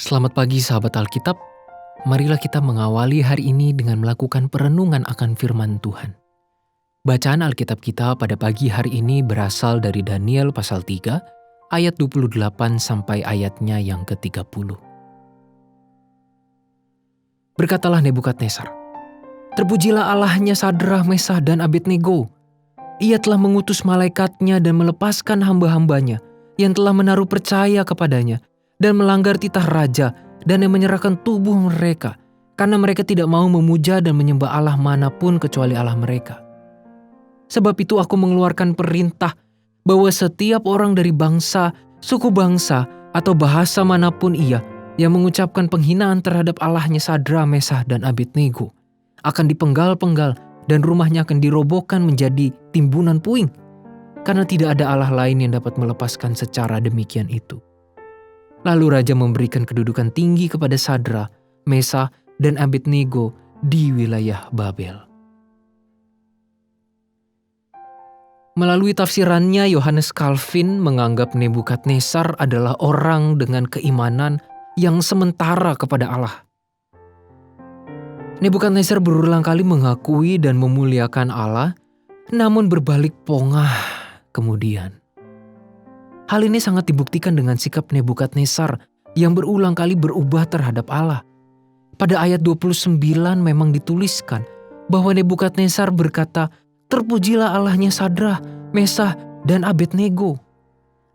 Selamat pagi sahabat Alkitab, marilah kita mengawali hari ini dengan melakukan perenungan akan firman Tuhan. Bacaan Alkitab kita pada pagi hari ini berasal dari Daniel pasal 3, ayat 28 sampai ayatnya yang ke-30. Berkatalah Nebukadnezar, "Terpujilah Allahnya Sadrah, Mesah, dan Abednego. Ia telah mengutus malaikatnya dan melepaskan hamba-hambanya yang telah menaruh percaya kepadanya, dan melanggar titah raja, dan yang menyerahkan tubuh mereka, karena mereka tidak mau memuja dan menyembah Allah manapun kecuali Allah mereka. Sebab itu aku mengeluarkan perintah bahwa setiap orang dari bangsa, suku bangsa, atau bahasa manapun ia yang mengucapkan penghinaan terhadap Allahnya Sadrah, Mesah, dan Abednego akan dipenggal-penggal dan rumahnya akan dirobohkan menjadi timbunan puing, karena tidak ada Allah lain yang dapat melepaskan secara demikian itu." Lalu raja memberikan kedudukan tinggi kepada Sadrah, Mesah, dan Abednego di wilayah Babel. Melalui tafsirannya, Yohanes Calvin menganggap Nebukadnezar adalah orang dengan keimanan yang sementara kepada Allah. Nebukadnezar berulang kali mengakui dan memuliakan Allah, namun berbalik pongah kemudian. Hal ini sangat dibuktikan dengan sikap Nebukadnezar yang berulang kali berubah terhadap Allah. Pada ayat 29 memang dituliskan bahwa Nebukadnezar berkata, "Terpujilah Allahnya Sadrah, Mesah, dan Abednego.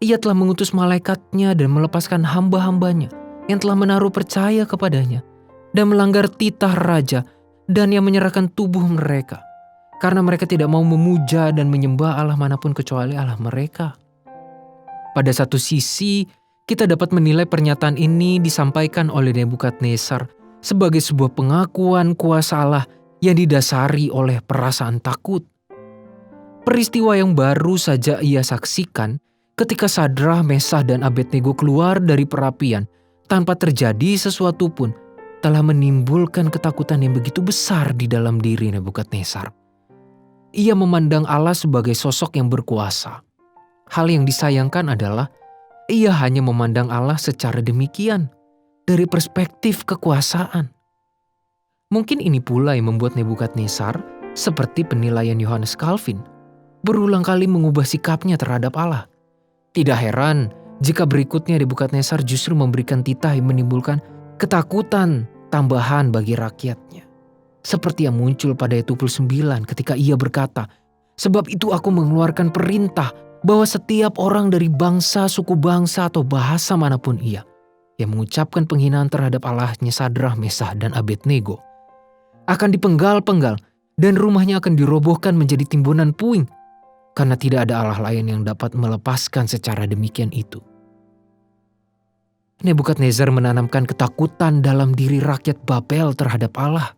Ia telah mengutus malaikatnya dan melepaskan hamba-hambanya yang telah menaruh percaya kepadanya dan melanggar titah raja, dan yang menyerahkan tubuh mereka, karena mereka tidak mau memuja dan menyembah Allah manapun kecuali Allah mereka." Pada satu sisi, kita dapat menilai pernyataan ini disampaikan oleh Nebukadnezar sebagai sebuah pengakuan kuasa Allah yang didasari oleh perasaan takut. Peristiwa yang baru saja ia saksikan ketika Sadrah, Mesah, dan Abednego keluar dari perapian tanpa terjadi sesuatu pun telah menimbulkan ketakutan yang begitu besar di dalam diri Nebukadnezar. Ia memandang Allah sebagai sosok yang berkuasa. Hal yang disayangkan adalah ia hanya memandang Allah secara demikian, dari perspektif kekuasaan. Mungkin ini pula yang membuat Nebukadnezar, seperti penilaian Yohanes Calvin, berulang kali mengubah sikapnya terhadap Allah. Tidak heran jika berikutnya Nebukadnezar justru memberikan titah yang menimbulkan ketakutan tambahan bagi rakyatnya. Seperti yang muncul pada ayat 29 ketika ia berkata, "Sebab itu aku mengeluarkan perintah bahwa setiap orang dari bangsa, suku bangsa, atau bahasa manapun ia yang mengucapkan penghinaan terhadap Allahnya Sadrah, Mesah, dan Abednego akan dipenggal-penggal dan rumahnya akan dirobohkan menjadi timbunan puing, karena tidak ada Allah lain yang dapat melepaskan secara demikian itu." Nebukadnezar menanamkan ketakutan dalam diri rakyat Babel terhadap Allah.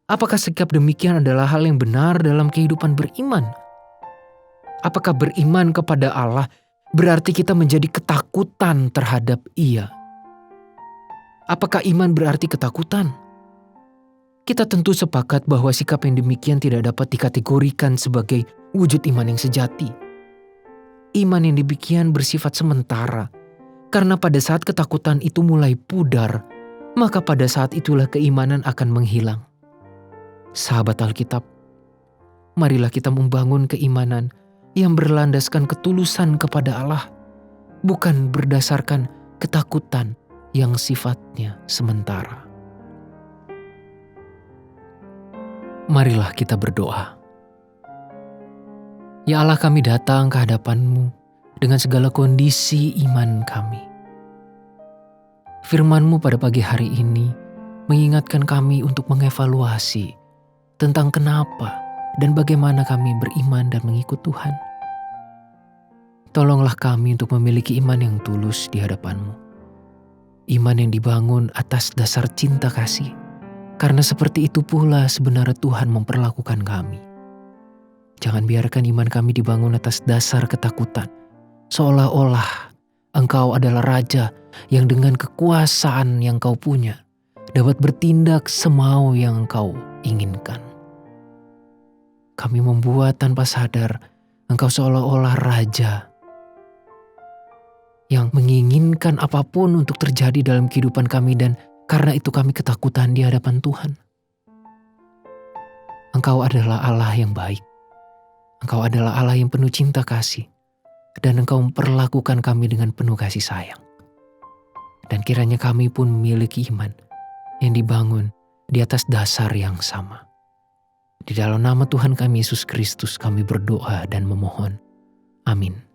Apakah sikap demikian adalah hal yang benar dalam kehidupan beriman? Apakah beriman kepada Allah berarti kita menjadi ketakutan terhadap Ia? Apakah iman berarti ketakutan? Kita tentu sepakat bahwa sikap yang demikian tidak dapat dikategorikan sebagai wujud iman yang sejati. Iman yang demikian bersifat sementara, karena pada saat ketakutan itu mulai pudar, maka pada saat itulah keimanan akan menghilang. Sahabat Alkitab, marilah kita membangun keimanan yang berlandaskan ketulusan kepada Allah, bukan berdasarkan ketakutan yang sifatnya sementara. Marilah kita berdoa. Ya Allah, kami datang ke hadapan-Mu dengan segala kondisi iman kami. Firman-Mu pada pagi hari ini mengingatkan kami untuk mengevaluasi tentang kenapa dan bagaimana kami beriman dan mengikut Tuhan. Tolonglah kami untuk memiliki iman yang tulus di hadapan-Mu. Iman yang dibangun atas dasar cinta kasih. Karena seperti itu pula sebenarnya Tuhan memperlakukan kami. Jangan biarkan iman kami dibangun atas dasar ketakutan. Seolah-olah Engkau adalah Raja yang dengan kekuasaan yang Kau punya dapat bertindak semau yang Engkau inginkan. Kami membuat tanpa sadar Engkau seolah-olah Raja yang menginginkan apapun untuk terjadi dalam kehidupan kami, dan karena itu kami ketakutan di hadapan Tuhan. Engkau adalah Allah yang baik. Engkau adalah Allah yang penuh cinta kasih. Dan Engkau memperlakukan kami dengan penuh kasih sayang. Dan kiranya kami pun memiliki iman yang dibangun di atas dasar yang sama. Di dalam nama Tuhan kami Yesus Kristus kami berdoa dan memohon. Amin.